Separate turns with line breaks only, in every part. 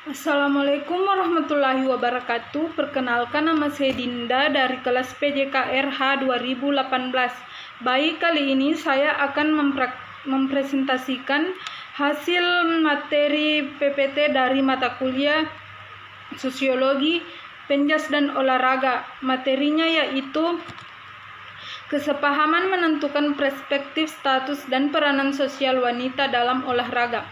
Assalamualaikum warahmatullahi wabarakatuh. Perkenalkan, nama saya Dinda dari kelas PJKRH 2018. Baik, kali ini saya akan mempresentasikan hasil materi PPT dari mata kuliah Sosiologi, Penjas dan Olahraga. Materinya yaitu kesepahaman menentukan perspektif, status, dan peranan sosial wanita dalam olahraga.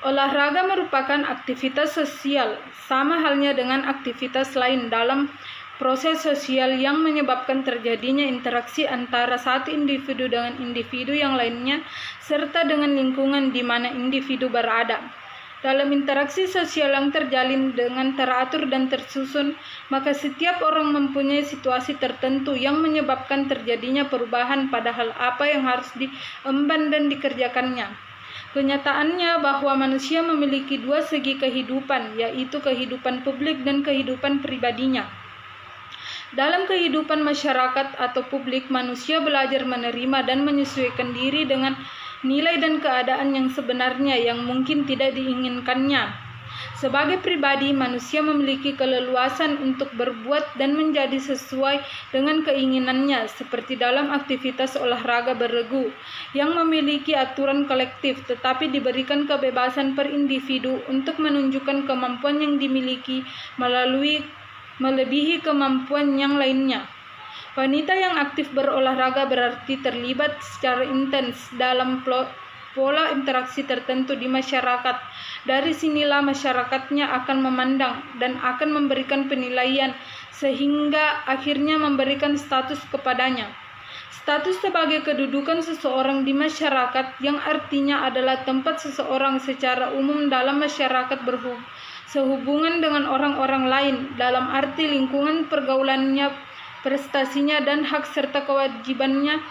Olahraga merupakan aktivitas sosial, sama halnya dengan aktivitas lain dalam proses sosial yang menyebabkan terjadinya interaksi antara satu individu dengan individu yang lainnya, serta dengan lingkungan di mana individu berada. Dalam interaksi sosial yang terjalin dengan teratur dan tersusun, maka setiap orang mempunyai situasi tertentu yang menyebabkan terjadinya perubahan pada hal apa yang harus diemban dan dikerjakannya. Kenyataannya bahwa manusia memiliki dua segi kehidupan, yaitu kehidupan publik dan kehidupan pribadinya. Dalam kehidupan masyarakat atau publik, manusia belajar menerima dan menyesuaikan diri dengan nilai dan keadaan yang sebenarnya yang mungkin tidak diinginkannya. Sebagai pribadi, manusia memiliki keleluasan untuk berbuat dan menjadi sesuai dengan keinginannya, seperti dalam aktivitas olahraga beregu yang memiliki aturan kolektif, tetapi diberikan kebebasan per individu untuk menunjukkan kemampuan yang dimiliki melebihi kemampuan yang lainnya. Wanita yang aktif berolahraga berarti terlibat secara intens dalam pola interaksi tertentu di masyarakat. Dari sinilah masyarakatnya akan memandang dan akan memberikan penilaian sehingga akhirnya memberikan status kepadanya. Status sebagai kedudukan seseorang di masyarakat yang artinya adalah tempat seseorang secara umum dalam masyarakat sehubungan dengan orang-orang lain dalam arti lingkungan pergaulannya, prestasinya dan hak serta kewajibannya,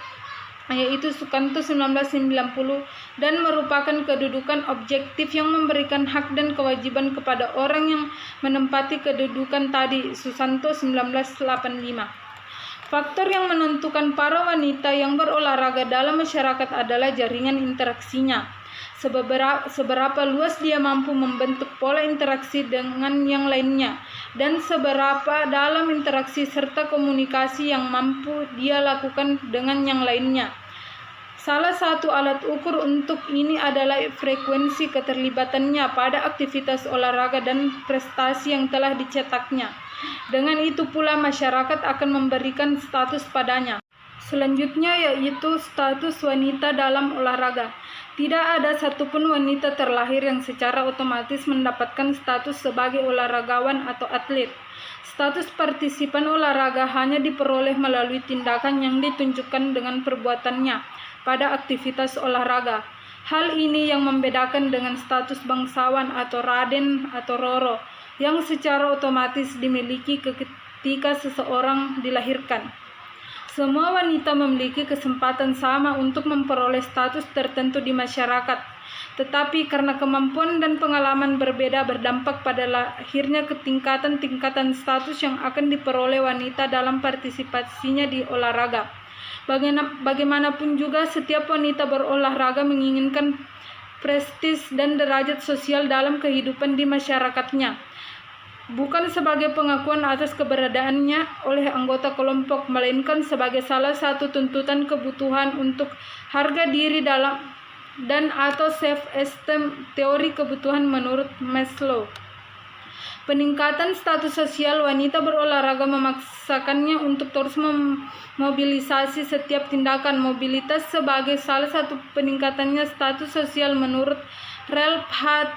yaitu Sukanto 1990, dan merupakan kedudukan objektif yang memberikan hak dan kewajiban kepada orang yang menempati kedudukan tadi, Susanto 1985. Faktor yang menentukan para wanita yang berolahraga dalam masyarakat adalah jaringan interaksinya. Seberapa luas dia mampu membentuk pola interaksi dengan yang lainnya, dan seberapa dalam interaksi serta komunikasi yang mampu dia lakukan dengan yang lainnya. Salah satu alat ukur untuk ini adalah frekuensi keterlibatannya pada aktivitas olahraga dan prestasi yang telah dicetaknya. Dengan itu pula masyarakat akan memberikan status padanya. Selanjutnya yaitu status wanita dalam olahraga. Tidak ada satupun wanita terlahir yang secara otomatis mendapatkan status sebagai olahragawan atau atlet. Status partisipan olahraga hanya diperoleh melalui tindakan yang ditunjukkan dengan perbuatannya pada aktivitas olahraga. Hal ini yang membedakan dengan status bangsawan atau raden atau roro yang secara otomatis dimiliki ketika seseorang dilahirkan. Semua wanita memiliki kesempatan sama untuk memperoleh status tertentu di masyarakat, tetapi karena kemampuan dan pengalaman berbeda berdampak pada lahirnya tingkatan status yang akan diperoleh wanita dalam partisipasinya di olahraga. Bagaimanapun juga, setiap wanita berolahraga menginginkan prestis dan derajat sosial dalam kehidupan di masyarakatnya, bukan sebagai pengakuan atas keberadaannya oleh anggota kelompok, melainkan sebagai salah satu tuntutan kebutuhan untuk harga diri dalam dan atau self-esteem, teori kebutuhan menurut Maslow. Peningkatan status sosial wanita berolahraga memaksakannya untuk terus memobilisasi setiap tindakan. Mobilitas sebagai salah satu peningkatannya status sosial menurut Ralph H.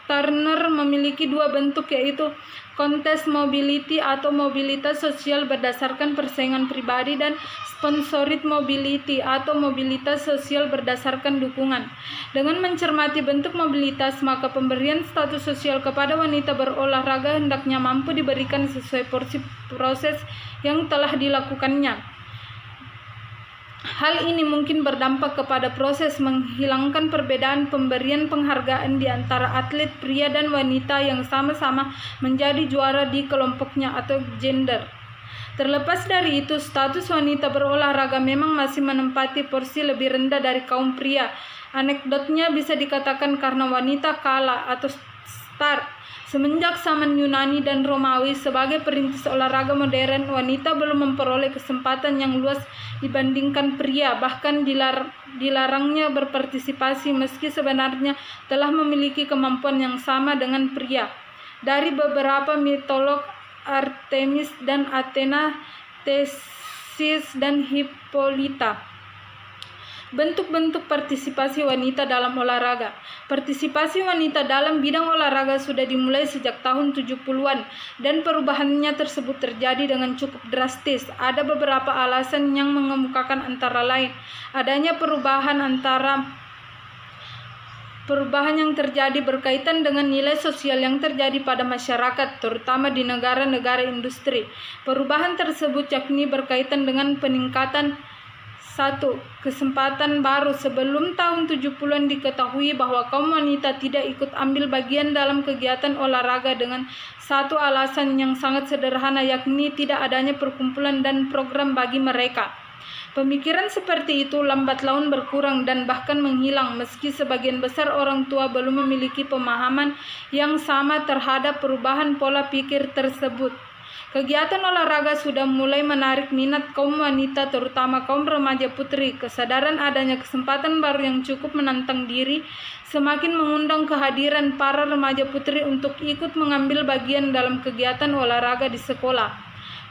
Turner memiliki dua bentuk, yaitu contest mobility atau mobilitas sosial berdasarkan persaingan pribadi dan sponsored mobility atau mobilitas sosial berdasarkan dukungan. Dengan mencermati bentuk mobilitas, maka pemberian status sosial kepada wanita berolahraga hendaknya mampu diberikan sesuai porsi proses yang telah dilakukannya. Hal ini mungkin berdampak kepada proses menghilangkan perbedaan pemberian penghargaan di antara atlet pria dan wanita yang sama-sama menjadi juara di kelompoknya atau gender. Terlepas dari itu, status wanita berolahraga memang masih menempati porsi lebih rendah dari kaum pria. Anekdotnya bisa dikatakan karena wanita kalah atau start. Semenjak zaman Yunani dan Romawi sebagai perintis olahraga modern, wanita belum memperoleh kesempatan yang luas dibandingkan pria, bahkan dilarangnya berpartisipasi meski sebenarnya telah memiliki kemampuan yang sama dengan pria. Dari beberapa mitolog Artemis dan Athena, Theseus dan Hippolyta. Bentuk-bentuk partisipasi wanita dalam olahraga. Partisipasi wanita dalam bidang olahraga sudah dimulai sejak tahun 70-an dan perubahannya tersebut terjadi dengan cukup drastis. Ada beberapa alasan yang mengemukakan antara lain adanya perubahan yang terjadi berkaitan dengan nilai sosial yang terjadi pada masyarakat, terutama di negara-negara industri. Perubahan tersebut yakni berkaitan dengan peningkatan kesempatan baru. Sebelum tahun 70-an diketahui bahwa kaum wanita tidak ikut ambil bagian dalam kegiatan olahraga dengan satu alasan yang sangat sederhana, yakni tidak adanya perkumpulan dan program bagi mereka. Pemikiran seperti itu lambat laun berkurang dan bahkan menghilang meski sebagian besar orang tua belum memiliki pemahaman yang sama terhadap perubahan pola pikir tersebut. Kegiatan olahraga sudah mulai menarik minat kaum wanita, terutama kaum remaja putri. Kesadaran adanya kesempatan baru yang cukup menantang diri semakin mengundang kehadiran para remaja putri untuk ikut mengambil bagian dalam kegiatan olahraga di sekolah.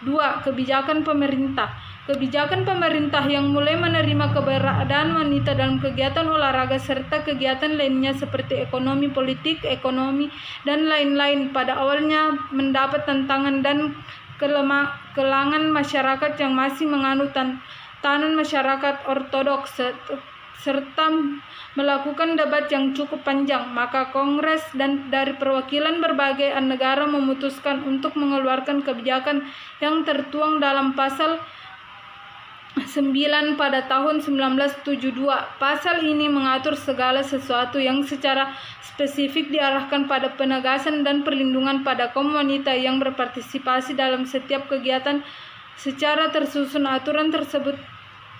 2. Kebijakan pemerintah. Kebijakan pemerintah yang mulai menerima keberadaan wanita dalam kegiatan olahraga serta kegiatan lainnya seperti ekonomi politik, ekonomi, dan lain-lain pada awalnya mendapat tantangan dan kelangan masyarakat yang masih menganut tatanan masyarakat ortodoks serta melakukan debat yang cukup panjang. Maka Kongres dan dari perwakilan berbagai negara memutuskan untuk mengeluarkan kebijakan yang tertuang dalam pasal 9 pada tahun 1972. Pasal ini mengatur segala sesuatu yang secara spesifik diarahkan pada penegasan dan perlindungan pada kaum wanita yang berpartisipasi dalam setiap kegiatan secara tersusun. Aturan tersebut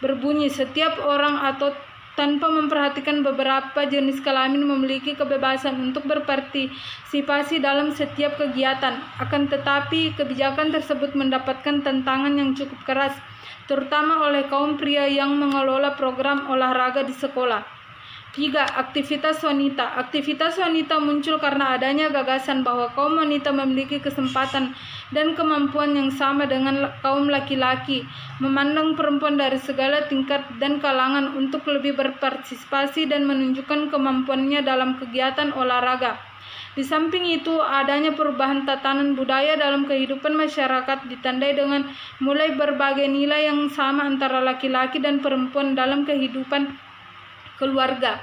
berbunyi setiap orang atau tanpa memperhatikan beberapa jenis kelamin memiliki kebebasan untuk berpartisipasi dalam setiap kegiatan. Akan tetapi kebijakan tersebut mendapatkan tantangan yang cukup keras, terutama oleh kaum pria yang mengelola program olahraga di sekolah. 3. Aktivitas wanita. Aktivitas wanita muncul karena adanya gagasan bahwa kaum wanita memiliki kesempatan dan kemampuan yang sama dengan kaum laki-laki, memandang perempuan dari segala tingkat dan kalangan untuk lebih berpartisipasi dan menunjukkan kemampuannya dalam kegiatan olahraga. Di samping itu, adanya perubahan tatanan budaya dalam kehidupan masyarakat ditandai dengan mulai berbagai nilai yang sama antara laki-laki dan perempuan dalam kehidupan keluarga.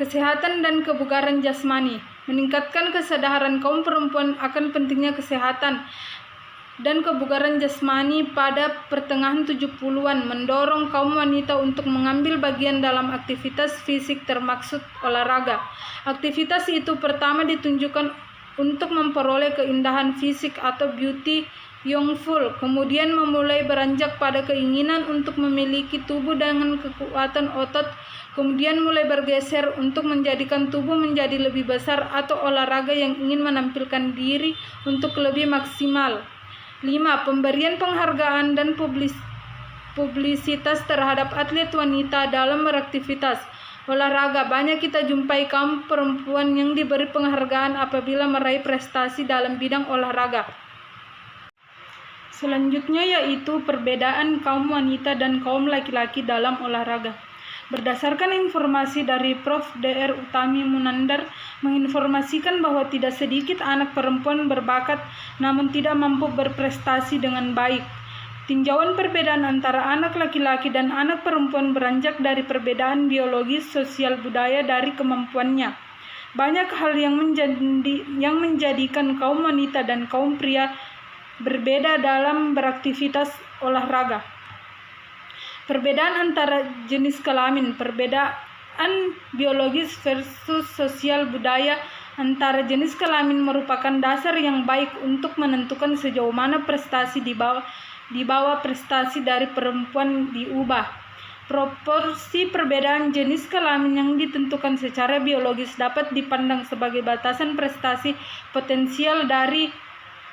Kesehatan dan kebugaran jasmani. Meningkatkan kesadaran kaum perempuan akan pentingnya kesehatan dan kebugaran jasmani pada pertengahan 70-an mendorong kaum wanita untuk mengambil bagian dalam aktivitas fisik termaksud olahraga. Aktivitas itu pertama ditunjukkan untuk memperoleh keindahan fisik atau beauty youthful, kemudian memulai beranjak pada keinginan untuk memiliki tubuh dengan kekuatan otot, kemudian mulai bergeser untuk menjadikan tubuh menjadi lebih besar atau olahraga yang ingin menampilkan diri untuk lebih maksimal. 5. Pemberian penghargaan dan publisitas terhadap atlet wanita dalam beraktivitas olahraga. Banyak kita jumpai kaum perempuan yang diberi penghargaan apabila meraih prestasi dalam bidang olahraga. Selanjutnya yaitu perbedaan kaum wanita dan kaum laki-laki dalam olahraga. Berdasarkan informasi dari Prof. Dr. Utami Munandar menginformasikan bahwa tidak sedikit anak perempuan berbakat namun tidak mampu berprestasi dengan baik. Tinjauan perbedaan antara anak laki-laki dan anak perempuan beranjak dari perbedaan biologis, sosial, budaya dari kemampuannya. Banyak hal yang menjadikan kaum wanita dan kaum pria berbeda dalam beraktivitas olahraga. Perbedaan antara jenis kelamin, perbedaan biologis versus sosial budaya antara jenis kelamin merupakan dasar yang baik untuk menentukan sejauh mana prestasi di bawah prestasi dari perempuan diubah. Proporsi perbedaan jenis kelamin yang ditentukan secara biologis dapat dipandang sebagai batasan prestasi potensial dari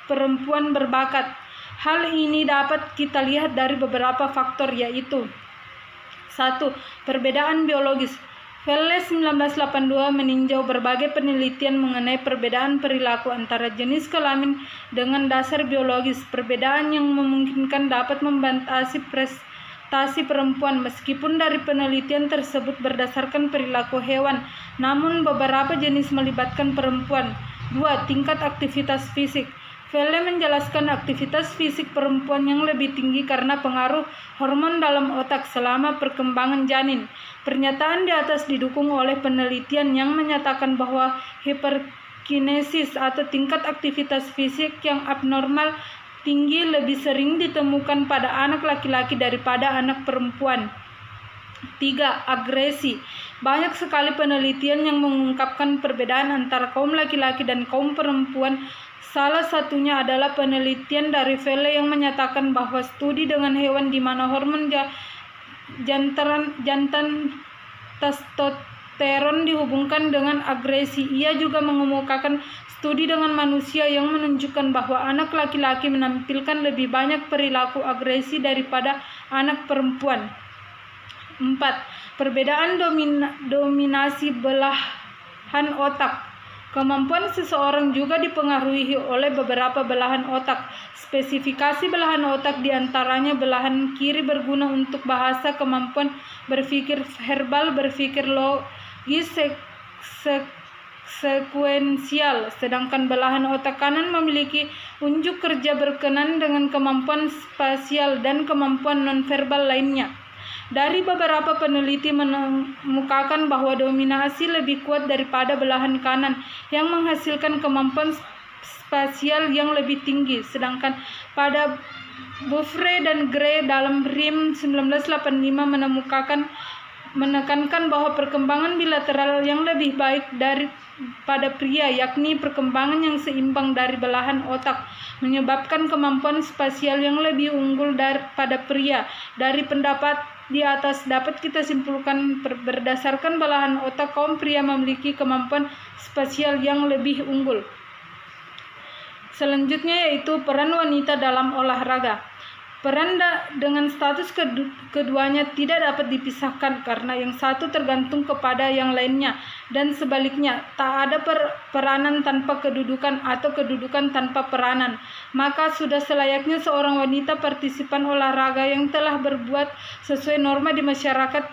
perempuan berbakat. Hal ini dapat kita lihat dari beberapa faktor, yaitu 1. Perbedaan biologis. Vélez 1982 meninjau berbagai penelitian mengenai perbedaan perilaku antara jenis kelamin dengan dasar biologis. Perbedaan yang memungkinkan dapat membatasi prestasi perempuan meskipun dari penelitian tersebut berdasarkan perilaku hewan, namun beberapa jenis melibatkan perempuan. 2. Tingkat aktivitas fisik. Vélez menjelaskan aktivitas fisik perempuan yang lebih tinggi karena pengaruh hormon dalam otak selama perkembangan janin. Pernyataan di atas didukung oleh penelitian yang menyatakan bahwa hiperkinesis atau tingkat aktivitas fisik yang abnormal tinggi lebih sering ditemukan pada anak laki-laki daripada anak perempuan. 3. Agresi. Banyak sekali penelitian yang mengungkapkan perbedaan antara kaum laki-laki dan kaum perempuan. Salah satunya adalah penelitian dari Vélez yang menyatakan bahwa studi dengan hewan di mana hormon jantan testosteron dihubungkan dengan agresi. Ia juga mengemukakan studi dengan manusia yang menunjukkan bahwa anak laki-laki menampilkan lebih banyak perilaku agresi daripada anak perempuan. 4. Perbedaan dominasi belahan otak. Kemampuan seseorang juga dipengaruhi oleh beberapa belahan otak. Spesifikasi belahan otak diantaranya belahan kiri berguna untuk bahasa, kemampuan berpikir verbal, berpikir logis, sekuensial, sedangkan belahan otak kanan memiliki unjuk kerja berkenan dengan kemampuan spasial dan kemampuan nonverbal lainnya. Dari beberapa peneliti menemukan bahwa dominasi lebih kuat daripada belahan kanan yang menghasilkan kemampuan spasial yang lebih tinggi, sedangkan pada Boufre dan Gray dalam RIM 1985 menekankan bahwa perkembangan bilateral yang lebih baik pada pria, yakni perkembangan yang seimbang dari belahan otak, menyebabkan kemampuan spasial yang lebih unggul pada pria. Dari pendapat di atas dapat kita simpulkan berdasarkan belahan otak, kaum pria memiliki kemampuan spasial yang lebih unggul. Selanjutnya yaitu peran wanita dalam olahraga. Peran dengan status keduanya tidak dapat dipisahkan karena yang satu tergantung kepada yang lainnya dan sebaliknya. Tak ada peranan tanpa kedudukan atau kedudukan tanpa peranan. Maka sudah selayaknya seorang wanita partisipan olahraga yang telah berbuat sesuai norma di masyarakat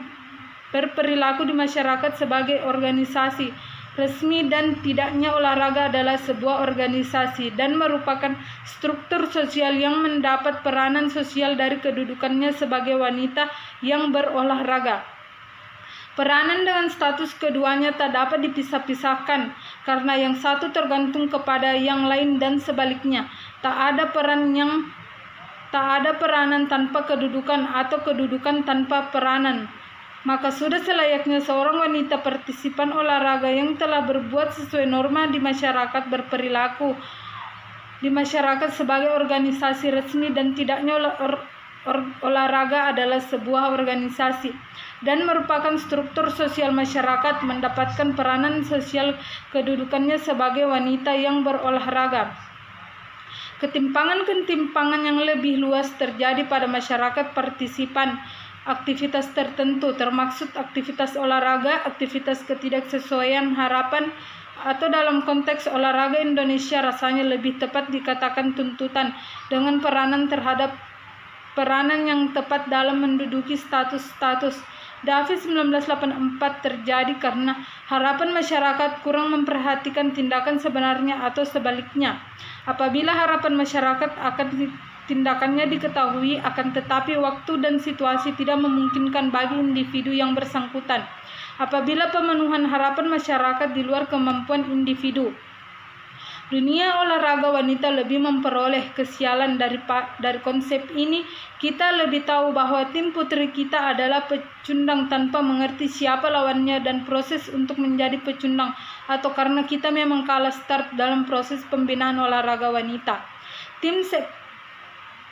berperilaku di masyarakat sebagai organisasi resmi, dan tidaknya olahraga adalah sebuah organisasi dan merupakan struktur sosial yang mendapat peranan sosial dari kedudukannya sebagai wanita yang berolahraga. Peranan dengan status keduanya tak dapat dipisah-pisahkan karena yang satu tergantung kepada yang lain dan sebaliknya. Tak ada peranan tanpa kedudukan atau kedudukan tanpa peranan. Maka sudah selayaknya seorang wanita partisipan olahraga yang telah berbuat sesuai norma di masyarakat berperilaku di masyarakat sebagai organisasi resmi, dan tidaknya olahraga adalah sebuah organisasi dan merupakan struktur sosial masyarakat mendapatkan peranan sosial kedudukannya sebagai wanita yang berolahraga. Ketimpangan-ketimpangan yang lebih luas terjadi pada masyarakat partisipan aktivitas tertentu, termaksud aktivitas olahraga, aktivitas ketidaksesuaian harapan, atau dalam konteks olahraga Indonesia rasanya lebih tepat dikatakan tuntutan dengan peranan yang tepat dalam menduduki status-status. Davis 1984 terjadi karena harapan masyarakat kurang memperhatikan tindakan sebenarnya atau sebaliknya. Apabila harapan masyarakat akan tindakannya diketahui, akan tetapi waktu dan situasi tidak memungkinkan bagi individu yang bersangkutan. Apabila pemenuhan harapan masyarakat di luar kemampuan individu, dunia olahraga wanita lebih memperoleh kesialan dari konsep ini. Kita lebih tahu bahwa tim putri kita adalah pecundang tanpa mengerti siapa lawannya dan proses untuk menjadi pecundang, atau karena kita memang kalah start dalam proses pembinaan olahraga wanita.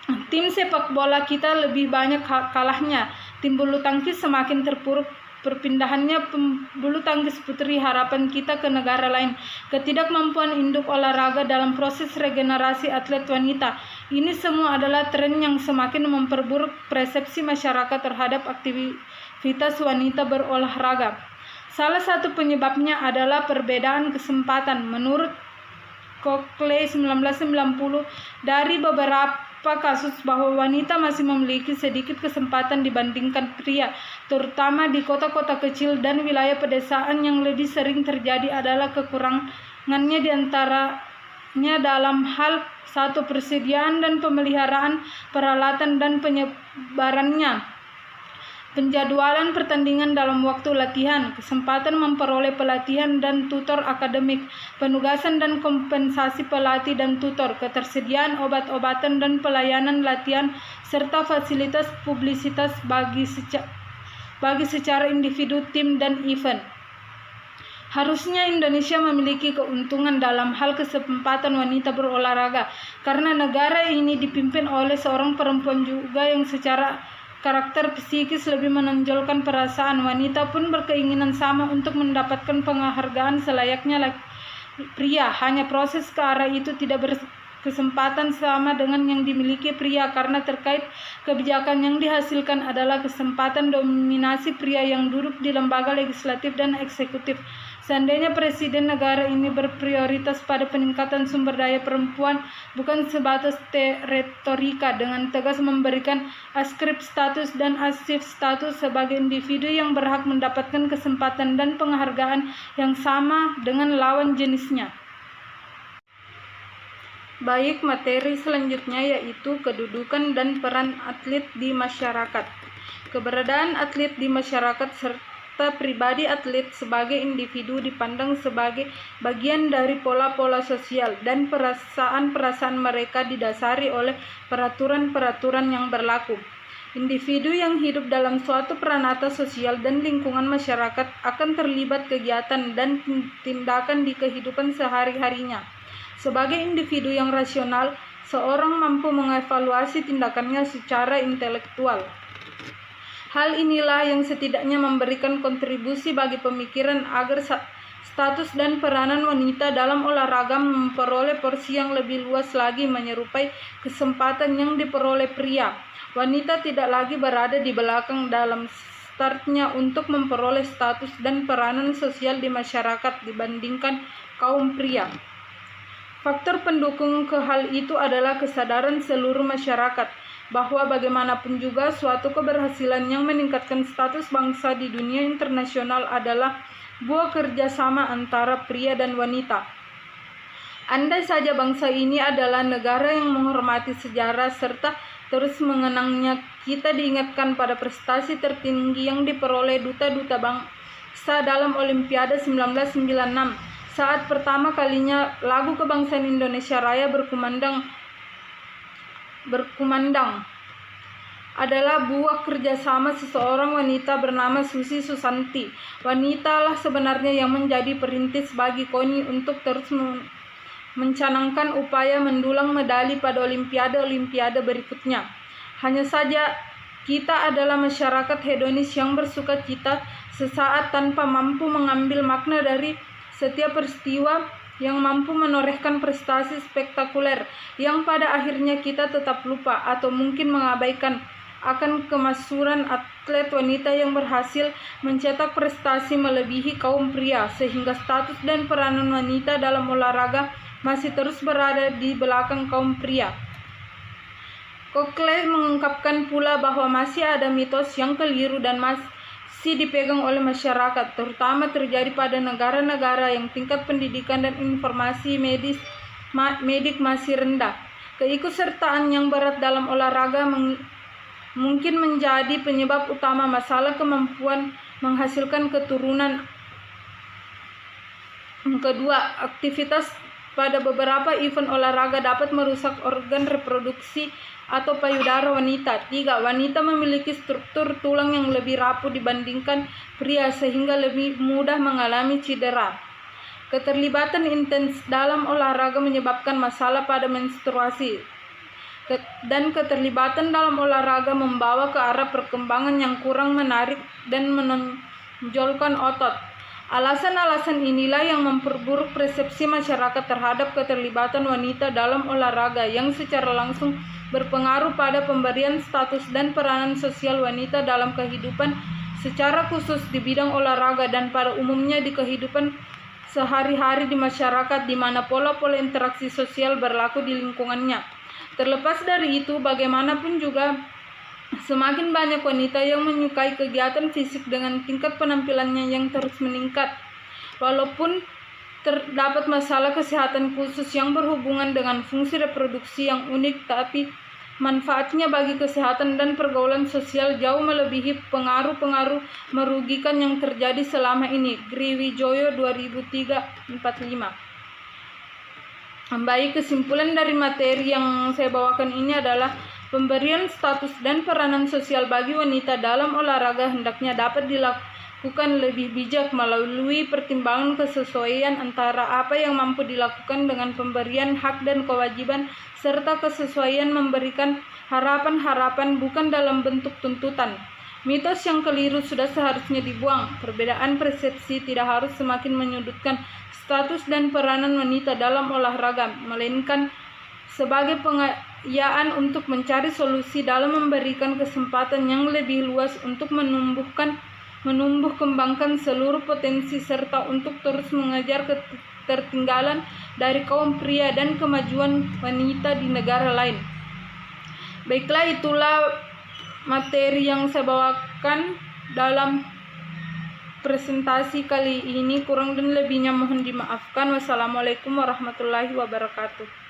Tim sepak bola kita lebih banyak kalahnya. Tim bulu tangkis semakin terpuruk perpindahannya bulu tangkis putri harapan kita ke negara lain. Ketidakmampuan induk olahraga dalam proses regenerasi atlet wanita. Ini semua adalah tren yang semakin memperburuk persepsi masyarakat terhadap aktivitas wanita berolahraga. Salah satu penyebabnya adalah perbedaan kesempatan. Menurut Cockley 1990, dari beberapa kasus bahwa wanita masih memiliki sedikit kesempatan dibandingkan pria, terutama di kota-kota kecil dan wilayah pedesaan. Yang lebih sering terjadi adalah kekurangannya diantaranya dalam hal satu, persediaan dan pemeliharaan peralatan dan penyebarannya, penjadwalan pertandingan dalam waktu latihan, kesempatan memperoleh pelatihan dan tutor akademik, penugasan dan kompensasi pelatih dan tutor, ketersediaan obat-obatan dan pelayanan latihan, serta fasilitas publisitas bagi secara individu, tim, dan event. Harusnya Indonesia memiliki keuntungan dalam hal kesempatan wanita berolahraga, karena negara ini dipimpin oleh seorang perempuan juga yang secara karakter psikis lebih menonjolkan perasaan. Wanita pun berkeinginan sama untuk mendapatkan penghargaan selayaknya pria. Hanya proses ke arah itu tidak berkesempatan sama dengan yang dimiliki pria, karena terkait kebijakan yang dihasilkan adalah kesempatan dominasi pria yang duduk di lembaga legislatif dan eksekutif. Seandainya presiden negara ini berprioritas pada peningkatan sumber daya perempuan, bukan sebatas retorika dengan tegas memberikan askrip status dan asif status sebagai individu yang berhak mendapatkan kesempatan dan penghargaan yang sama dengan lawan jenisnya. Baik, materi selanjutnya yaitu kedudukan dan peran atlet di masyarakat. Keberadaan atlet di masyarakat serta pribadi atlet sebagai individu dipandang sebagai bagian dari pola-pola sosial, dan perasaan-perasaan mereka didasari oleh peraturan-peraturan yang berlaku. Individu yang hidup dalam suatu peranata sosial dan lingkungan masyarakat akan terlibat kegiatan dan tindakan di kehidupan sehari-harinya. Sebagai individu yang rasional, seorang mampu mengevaluasi tindakannya secara intelektual. Hal inilah yang setidaknya memberikan kontribusi bagi pemikiran agar status dan peranan wanita dalam olahraga memperoleh porsi yang lebih luas lagi, menyerupai kesempatan yang diperoleh pria. Wanita tidak lagi berada di belakang dalam startnya untuk memperoleh status dan peranan sosial di masyarakat dibandingkan kaum pria. Faktor pendukung ke hal itu adalah kesadaran seluruh masyarakat bahwa bagaimanapun juga suatu keberhasilan yang meningkatkan status bangsa di dunia internasional adalah buah kerjasama antara pria dan wanita. Andai saja bangsa ini adalah negara yang menghormati sejarah serta terus mengenangnya, kita diingatkan pada prestasi tertinggi yang diperoleh duta-duta bangsa dalam Olimpiade 1996, saat pertama kalinya lagu kebangsaan Indonesia Raya berkumandang adalah buah kerjasama seseorang wanita bernama Susi Susanti. Wanitalah sebenarnya yang menjadi perintis bagi KONI untuk terus mencanangkan upaya mendulang medali pada olimpiade berikutnya. Hanya saja kita adalah masyarakat hedonis yang bersuka cita sesaat tanpa mampu mengambil makna dari setiap peristiwa, yang mampu menorehkan prestasi spektakuler yang pada akhirnya kita tetap lupa atau mungkin mengabaikan akan kemasyhuran atlet wanita yang berhasil mencetak prestasi melebihi kaum pria, sehingga status dan peranan wanita dalam olahraga masih terus berada di belakang kaum pria. Cockley mengungkapkan pula bahwa masih ada mitos yang keliru dan masih dipegang oleh masyarakat, terutama terjadi pada negara-negara yang tingkat pendidikan dan informasi medik masih rendah. Keikutsertaan yang berat dalam olahraga mungkin menjadi penyebab utama masalah kemampuan menghasilkan keturunan. Kedua, aktivitas pada beberapa event olahraga dapat merusak organ reproduksi atau payudara wanita. 3. Wanita memiliki struktur tulang yang lebih rapuh dibandingkan pria, sehingga lebih mudah mengalami cedera. Keterlibatan intens dalam olahraga menyebabkan masalah pada menstruasi. dan keterlibatan dalam olahraga membawa ke arah perkembangan yang kurang menarik dan menonjolkan otot. Alasan-alasan inilah yang memperburuk persepsi masyarakat terhadap keterlibatan wanita dalam olahraga yang secara langsung berpengaruh pada pemberian status dan peranan sosial wanita dalam kehidupan secara khusus di bidang olahraga dan pada umumnya di kehidupan sehari-hari di masyarakat di mana pola-pola interaksi sosial berlaku di lingkungannya. Terlepas dari itu, bagaimanapun juga semakin banyak wanita yang menyukai kegiatan fisik dengan tingkat penampilannya yang terus meningkat. Walaupun terdapat masalah kesehatan khusus yang berhubungan dengan fungsi reproduksi yang unik, tapi manfaatnya bagi kesehatan dan pergaulan sosial jauh melebihi pengaruh-pengaruh merugikan yang terjadi selama ini. Griwijoyo 2003-45. Baik, kesimpulan dari materi yang saya bawakan ini adalah pemberian status dan peranan sosial bagi wanita dalam olahraga hendaknya dapat dilakukan lebih bijak melalui pertimbangan kesesuaian antara apa yang mampu dilakukan dengan pemberian hak dan kewajiban serta kesesuaian memberikan harapan-harapan bukan dalam bentuk tuntutan. Mitos yang keliru sudah seharusnya dibuang. Perbedaan persepsi tidak harus semakin menyudutkan status dan peranan wanita dalam olahraga, melainkan sebagai pengayaan untuk mencari solusi dalam memberikan kesempatan yang lebih luas untuk menumbuh kembangkan seluruh potensi serta untuk terus mengejar ketertinggalan dari kaum pria dan kemajuan wanita di negara lain. Baiklah, itulah materi yang saya bawakan dalam presentasi kali ini. Kurang dan lebihnya mohon dimaafkan. Wassalamualaikum warahmatullahi wabarakatuh.